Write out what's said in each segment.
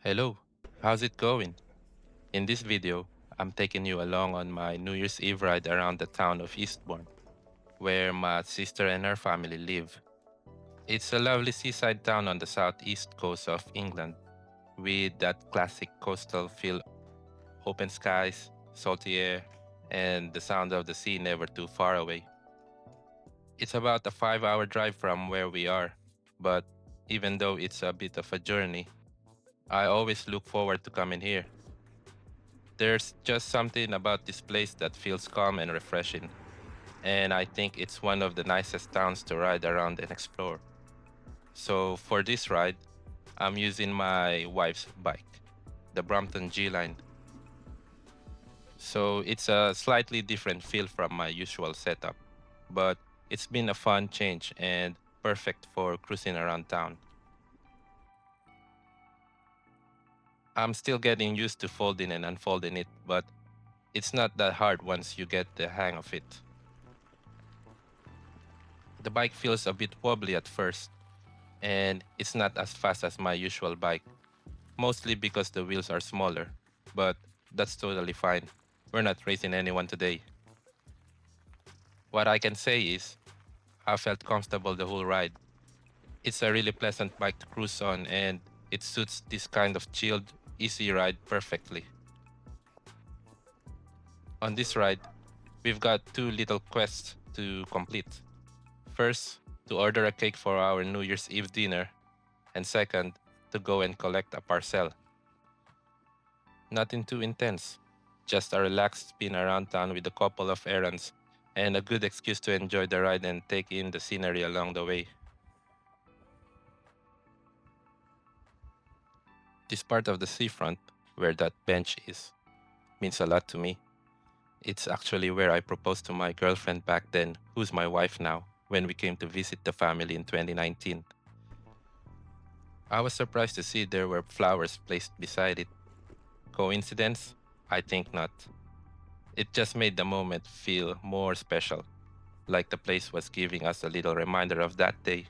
Hello, how's it going? In this video, I'm taking you along on my New Year's Eve ride around the town of Eastbourne, where my sister and her family live. It's a lovely seaside town on the southeast coast of England, with that classic coastal feel, open skies, salty air, and the sound of the sea never too far away. It's about a 5 hour drive from where we are, but even though it's a bit of a journey, I always look forward to coming here. There's just something about this place that feels calm and refreshing, and I think it's one of the nicest towns to ride around and explore. So, for this ride, I'm using my wife's bike, the Brompton G-Line. So, it's a slightly different feel from my usual setup, but it's been a fun change and perfect for cruising around town. I'm still getting used to folding and unfolding it, but it's not that hard once you get the hang of it. The bike feels a bit wobbly at first, and it's not as fast as my usual bike, mostly because the wheels are smaller. But that's totally fine. We're not racing anyone today. What I can say is, I felt comfortable the whole ride. It's a really pleasant bike to cruise on, and it suits this kind of chilled, easy ride perfectly. On this ride, we've got two little quests to complete. First, to order a cake for our New Year's Eve dinner, and second, to go and collect a parcel. Nothing too intense, just a relaxed spin around town with a couple of errands and a good excuse to enjoy the ride and take in the scenery along the way. This part of the seafront, where that bench is, means a lot to me. It's actually where I proposed to my girlfriend back then, who's my wife now, when we came to visit the family in 2019. I was surprised to see there were flowers placed beside it. Coincidence? I think not. It just made the moment feel more special, like the place was giving us a little reminder of that day.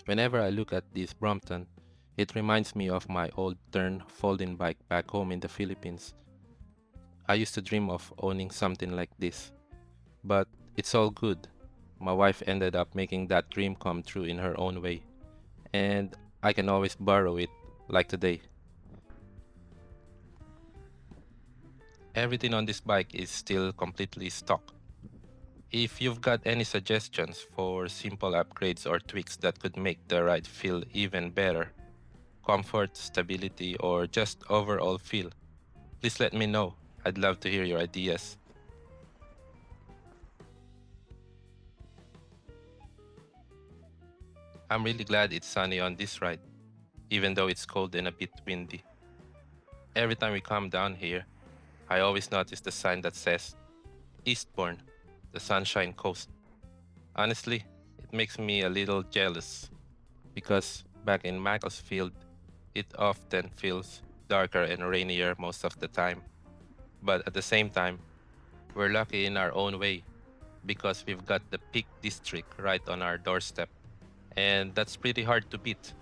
Whenever I look at this Brompton, it reminds me of my old turn folding bike back home in the Philippines. I used to dream of owning something like this, but it's all good. My wife ended up making that dream come true in her own way, and I can always borrow it, like today. Everything on this bike is still completely stock. If you've got any suggestions for simple upgrades or tweaks that could make the ride feel even better, comfort, stability, or just overall feel, please let me know. I'd love to hear your ideas. I'm really glad it's sunny on this ride, even though it's cold and a bit windy. Every time we come down here, I always notice the sign that says Eastbourne, the Sunshine Coast. Honestly, it makes me a little jealous because back in Macclesfield, it often feels darker and rainier most of the time. But at the same time, we're lucky in our own way because we've got the Peak District right on our doorstep, and that's pretty hard to beat.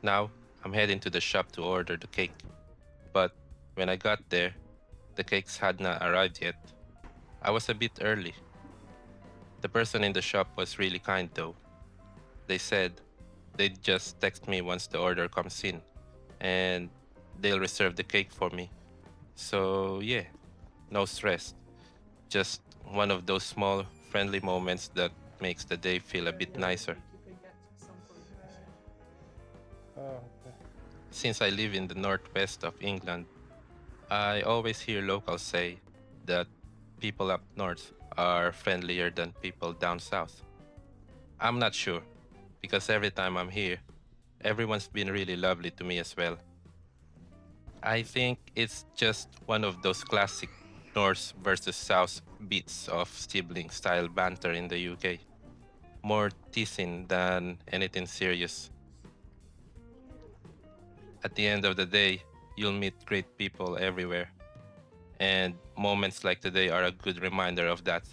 Now, I'm heading to the shop to order the cake, but when I got there, the cakes had not arrived yet. I was a bit early. The person in the shop was really kind though. They said they'd just text me once the order comes in, and they'll reserve the cake for me. So, yeah, no stress. Just one of those small, friendly moments that makes the day feel a bit nicer. Since I live in the northwest of England, I always hear locals say that people up north are friendlier than people down south. I'm not sure because every time I'm here, everyone's been really lovely to me as well. I think it's just one of those classic North versus South beats of sibling style banter in the UK. More teasing than anything serious. At the end of the day, you'll meet great people everywhere, and moments like today are a good reminder of that.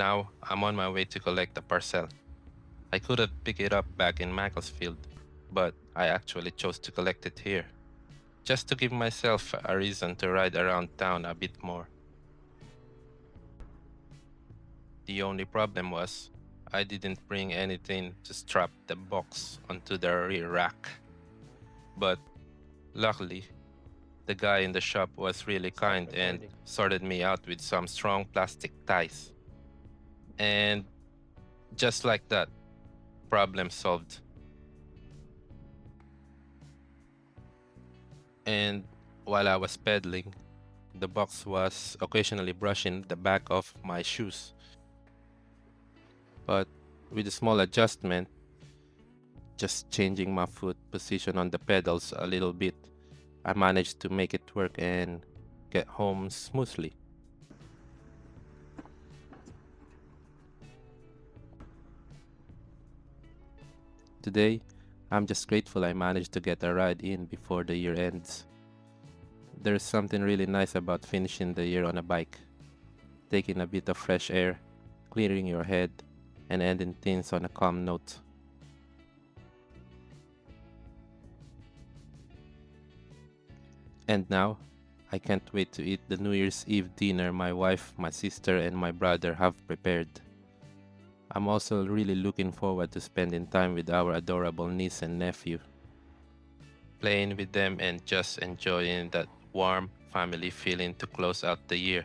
Now, I'm on my way to collect a parcel. I could have picked it up back in Macclesfield, but I actually chose to collect it here, just to give myself a reason to ride around town a bit more. The only problem was, I didn't bring anything to strap the box onto the rear rack. But luckily, the guy in the shop was really kind and sorted me out with some strong plastic ties. And just like that, problem solved. And while I was pedaling, the box was occasionally brushing the back of my shoes. But with a small adjustment, just changing my foot position on the pedals a little bit, I managed to make it work and get home smoothly. Today, I'm just grateful I managed to get a ride in before the year ends. There's something really nice about finishing the year on a bike, taking a bit of fresh air, clearing your head, and ending things on a calm note. And now, I can't wait to eat the New Year's Eve dinner my wife, my sister, and my brother have prepared. I'm also really looking forward to spending time with our adorable niece and nephew, playing with them and just enjoying that warm family feeling to close out the year.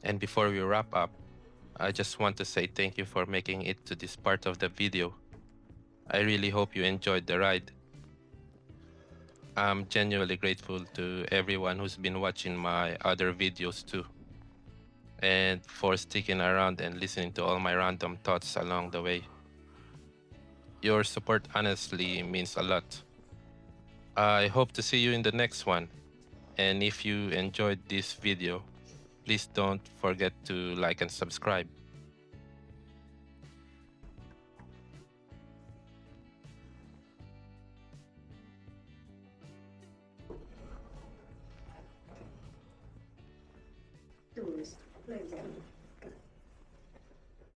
And before we wrap up, I just want to say thank you for making it to this part of the video. I really hope you enjoyed the ride. I'm genuinely grateful to everyone who's been watching my other videos too, and for sticking around and listening to all my random thoughts along the way. Your support honestly means a lot. I hope to see you in the next one. And if you enjoyed this video, please don't forget to like and subscribe. Tourist, please.